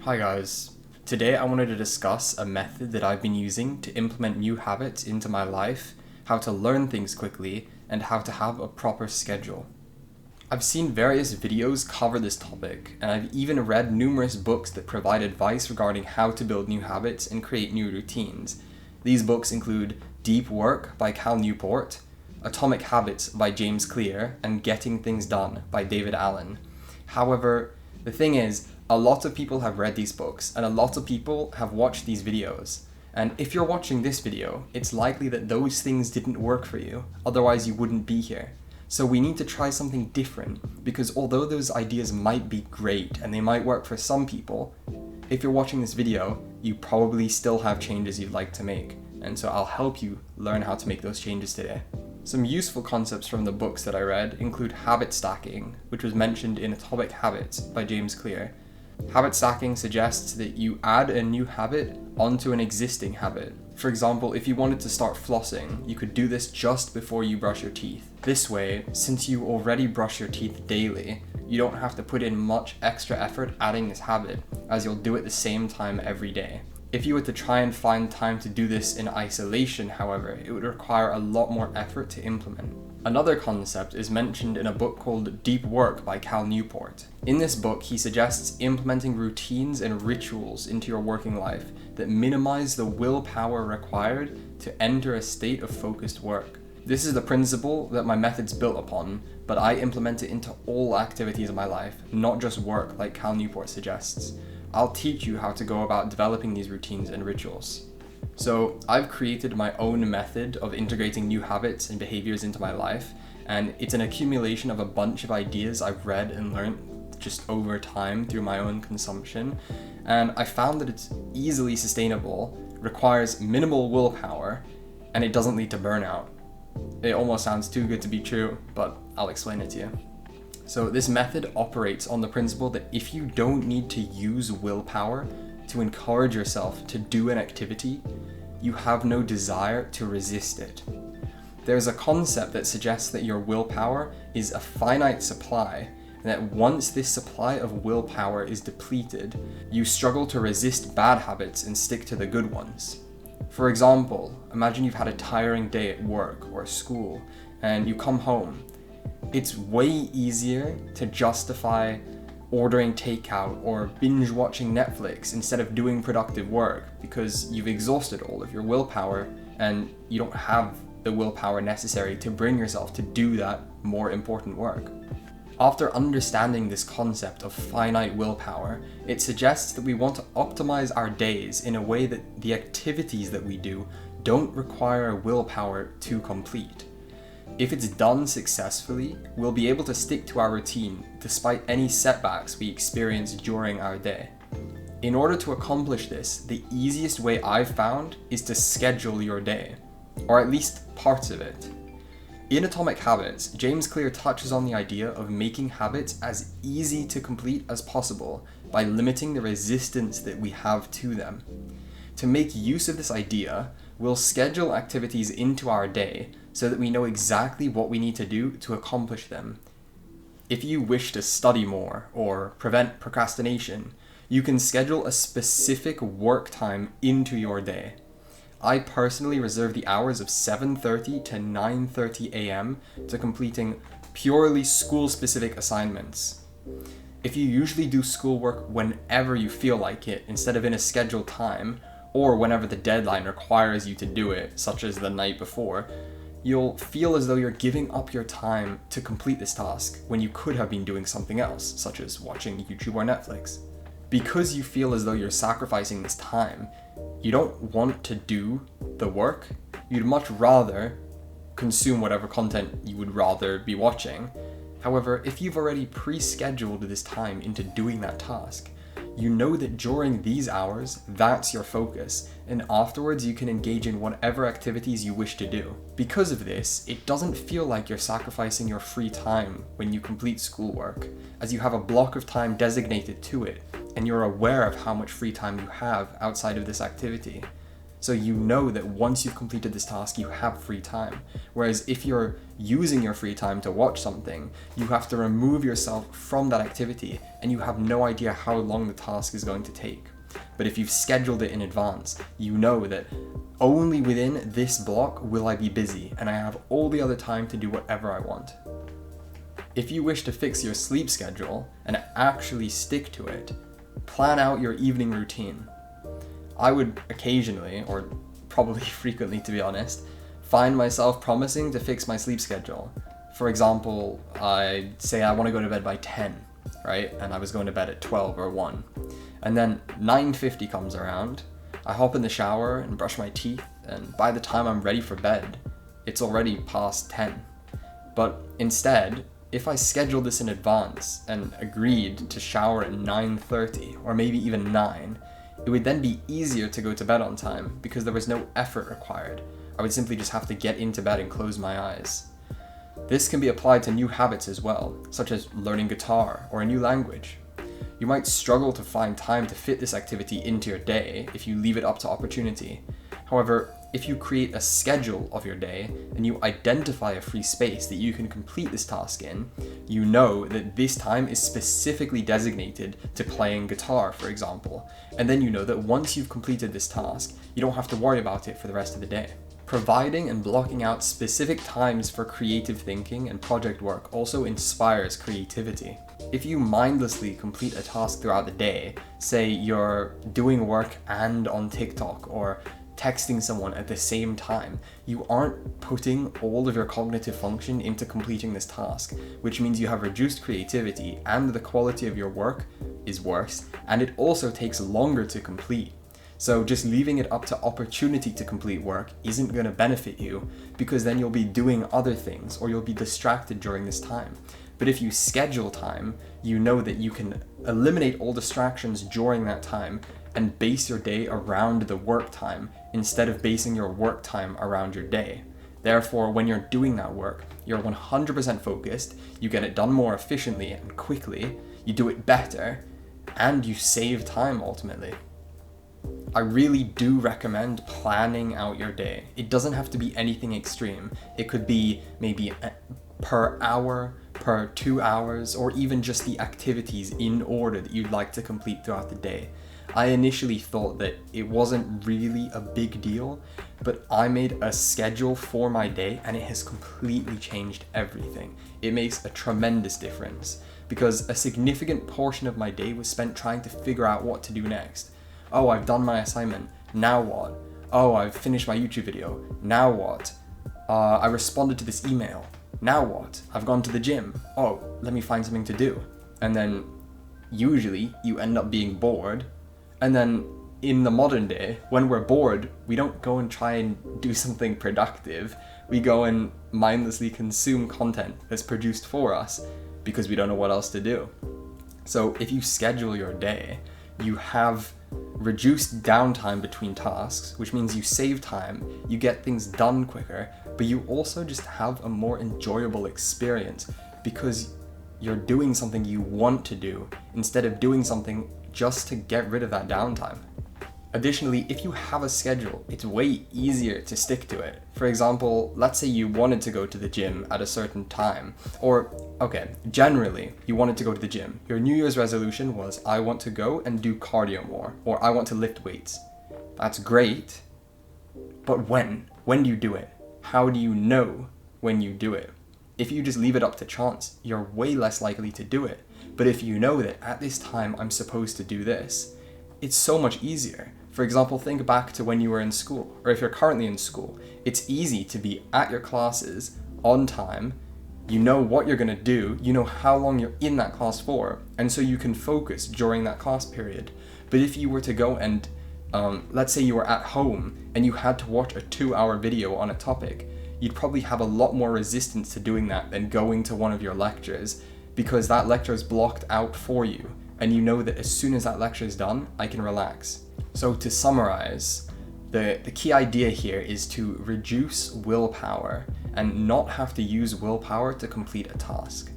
Hi guys. Today I wanted to discuss a method that I've been using to implement new habits into my life, how to learn things quickly, and how to have a proper schedule. I've seen various videos cover this topic, and I've even read numerous books that provide advice regarding how to build new habits and create new routines. These books include Deep Work by Cal Newport, Atomic Habits by James Clear, and Getting Things Done by David Allen. However, the thing is, a lot of people have read these books, and a lot of people have watched these videos. And if you're watching this video, it's likely that those things didn't work for you, otherwise you wouldn't be here. So we need to try something different, because although those ideas might be great and they might work for some people, if you're watching this video, you probably still have changes you'd like to make. And so I'll help you learn how to make those changes today. Some useful concepts from the books that I read include habit stacking, which was mentioned in Atomic Habits by James Clear. Habit stacking suggests that you add a new habit onto an existing habit. For example, if you wanted to start flossing, you could do this just before you brush your teeth. This way, since you already brush your teeth daily, you don't have to put in much extra effort adding this habit, as you'll do it the same time every day. If you were to try and find time to do this in isolation, however, it would require a lot more effort to implement. Another concept is mentioned in a book called Deep Work by Cal Newport. In this book, he suggests implementing routines and rituals into your working life that minimize the willpower required to enter a state of focused work. This is the principle that my method's built upon, but I implement it into all activities of my life, not just work like Cal Newport suggests. I'll teach you how to go about developing these routines and rituals. So I've created my own method of integrating new habits and behaviors into my life, and it's an accumulation of a bunch of ideas I've read and learned just over time through my own consumption, and I found that it's easily sustainable, requires minimal willpower, and it doesn't lead to burnout. It almost sounds too good to be true, but I'll explain it to you. So this method operates on the principle that if you don't need to use willpower to encourage yourself to do an activity, you have no desire to resist it. There's a concept that suggests that your willpower is a finite supply, and that once this supply of willpower is depleted, you struggle to resist bad habits and stick to the good ones. For example, imagine you've had a tiring day at work or school, and you come home. It's way easier to justify ordering takeout or binge watching Netflix instead of doing productive work because you've exhausted all of your willpower and you don't have the willpower necessary to bring yourself to do that more important work. After understanding this concept of finite willpower, it suggests that we want to optimize our days in a way that the activities that we do don't require willpower to complete. If it's done successfully, we'll be able to stick to our routine despite any setbacks we experience during our day. In order to accomplish this, the easiest way I've found is to schedule your day, or at least parts of it. In Atomic Habits, James Clear touches on the idea of making habits as easy to complete as possible by limiting the resistance that we have to them. To make use of this idea, we'll schedule activities into our day so that we know exactly what we need to do to accomplish them. If you wish to study more or prevent procrastination, you can schedule a specific work time into your day. I personally reserve the hours of 7:30 to 9:30 a.m. to completing purely school-specific assignments. If you usually do schoolwork whenever you feel like it instead of in a scheduled time, or whenever the deadline requires you to do it, such as the night before, you'll feel as though you're giving up your time to complete this task when you could have been doing something else, such as watching YouTube or Netflix. Because you feel as though you're sacrificing this time, you don't want to do the work. You'd much rather consume whatever content you would rather be watching. However, if you've already pre-scheduled this time into doing that task, you know that during these hours, that's your focus, and afterwards you can engage in whatever activities you wish to do. Because of this, it doesn't feel like you're sacrificing your free time when you complete schoolwork, as you have a block of time designated to it, and you're aware of how much free time you have outside of this activity. So you know that once you've completed this task, you have free time. Whereas if you're using your free time to watch something, you have to remove yourself from that activity and you have no idea how long the task is going to take. But if you've scheduled it in advance, you know that only within this block will I be busy and I have all the other time to do whatever I want. If you wish to fix your sleep schedule and actually stick to it, plan out your evening routine. I would occasionally, or probably frequently to be honest, find myself promising to fix my sleep schedule. For example, I say I want to go to bed by 10, right? And I was going to bed at 12 or 1. And then 9:50 comes around, I hop in the shower and brush my teeth, and by the time I'm ready for bed, it's already past 10. But instead, if I scheduled this in advance and agreed to shower at 9:30 or maybe even 9, it would then be easier to go to bed on time because there was no effort required. I would simply just have to get into bed and close my eyes. This can be applied to new habits as well, such as learning guitar or a new language. You might struggle to find time to fit this activity into your day if you leave it up to opportunity. However, if you create a schedule of your day and you identify a free space that you can complete this task in, you know that this time is specifically designated to playing guitar, for example. And then you know that once you've completed this task, you don't have to worry about it for the rest of the day. Providing and blocking out specific times for creative thinking and project work also inspires creativity. If you mindlessly complete a task throughout the day, say you're doing work and on TikTok or texting someone at the same time, you aren't putting all of your cognitive function into completing this task, which means you have reduced creativity and the quality of your work is worse, and it also takes longer to complete. So just leaving it up to opportunity to complete work isn't going to benefit you, because then you'll be doing other things or you'll be distracted during this time. But if you schedule time, you know that you can eliminate all distractions during that time and base your day around the work time instead of basing your work time around your day. Therefore, when you're doing that work, you're 100% focused, you get it done more efficiently and quickly, you do it better, and you save time ultimately. I really do recommend planning out your day. It doesn't have to be anything extreme. It could be maybe per hour, per 2 hours, or even just the activities in order that you'd like to complete throughout the day. I initially thought that it wasn't really a big deal, but I made a schedule for my day and it has completely changed everything. It makes a tremendous difference because a significant portion of my day was spent trying to figure out what to do next. Oh, I've done my assignment, now what? Oh, I've finished my YouTube video, now what? I responded to this email, now what? I've gone to the gym, oh, let me find something to do. And then usually you end up being bored. And then in the modern day, when we're bored, we don't go and try and do something productive. We go and mindlessly consume content that's produced for us because we don't know what else to do. So if you schedule your day, you have reduced downtime between tasks, which means you save time, you get things done quicker, but you also just have a more enjoyable experience because you're doing something you want to do instead of doing something just to get rid of that downtime. Additionally, if you have a schedule, it's way easier to stick to it. For example, let's say you wanted to go to the gym at a certain time, or generally you wanted to go to the gym. Your New Year's resolution was, I want to go and do cardio more, or I want to lift weights. That's great, but when? When do you do it? How do you know when you do it? If you just leave it up to chance, you're way less likely to do it. But if you know that at this time I'm supposed to do this, it's so much easier. For example, think back to when you were in school, or if you're currently in school. It's easy to be at your classes on time, you know what you're going to do, you know how long you're in that class for, and so you can focus during that class period. But if you were to go and, let's say you were at home and you had to watch a 2-hour video on a topic, you'd probably have a lot more resistance to doing that than going to one of your lectures, because that lecture is blocked out for you, and you know that as soon as that lecture is done, I can relax. So to summarize, the key idea here is to reduce willpower and not have to use willpower to complete a task.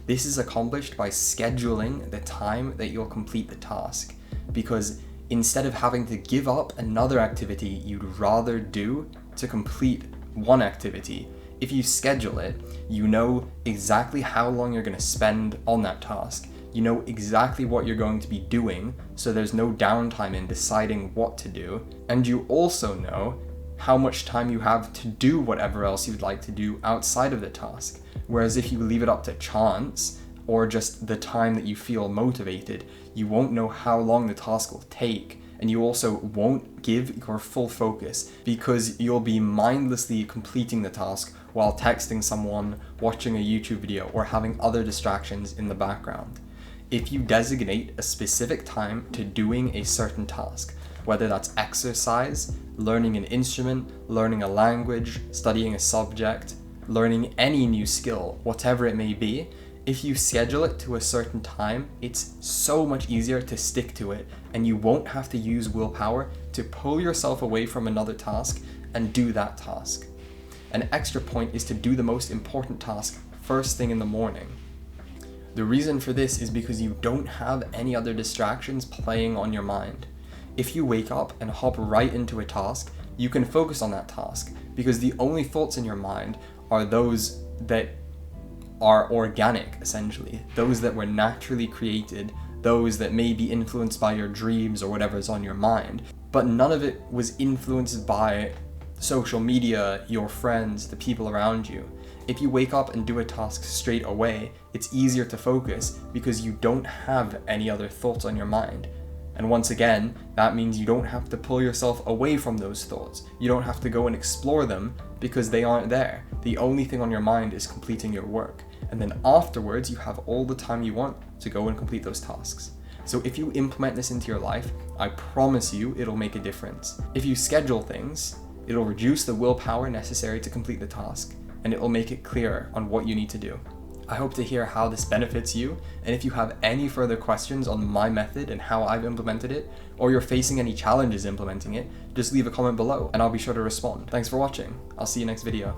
This is accomplished by scheduling the time that you'll complete the task, because instead of having to give up another activity you'd rather do to complete one activity. If you schedule it, you know exactly how long you're going to spend on that task. You know exactly what you're going to be doing, so there's no downtime in deciding what to do. And you also know how much time you have to do whatever else you'd like to do outside of the task. Whereas if you leave it up to chance, or just the time that you feel motivated, you won't know how long the task will take, and you also won't give your full focus because you'll be mindlessly completing the task while texting someone, watching a YouTube video, or having other distractions in the background. If you designate a specific time to doing a certain task, whether that's exercise, learning an instrument, learning a language, studying a subject, learning any new skill, whatever it may be, if you schedule it to a certain time, it's so much easier to stick to it, and you won't have to use willpower to pull yourself away from another task and do that task. An extra point is to do the most important task first thing in the morning. The reason for this is because you don't have any other distractions playing on your mind. If you wake up and hop right into a task, you can focus on that task because the only thoughts in your mind are those that are organic, essentially, those that were naturally created, those that may be influenced by your dreams or whatever's on your mind, but none of it was influenced by social media, your friends, the people around you. If you wake up and do a task straight away, it's easier to focus because you don't have any other thoughts on your mind. And once again, that means you don't have to pull yourself away from those thoughts. You don't have to go and explore them because they aren't there. The only thing on your mind is completing your work. And then afterwards, you have all the time you want to go and complete those tasks. So if you implement this into your life, I promise you it'll make a difference. If you schedule things, it'll reduce the willpower necessary to complete the task, and it will make it clearer on what you need to do. I hope to hear how this benefits you, and if you have any further questions on my method and how I've implemented it, or you're facing any challenges implementing it, just leave a comment below and I'll be sure to respond. Thanks for watching. I'll see you next video.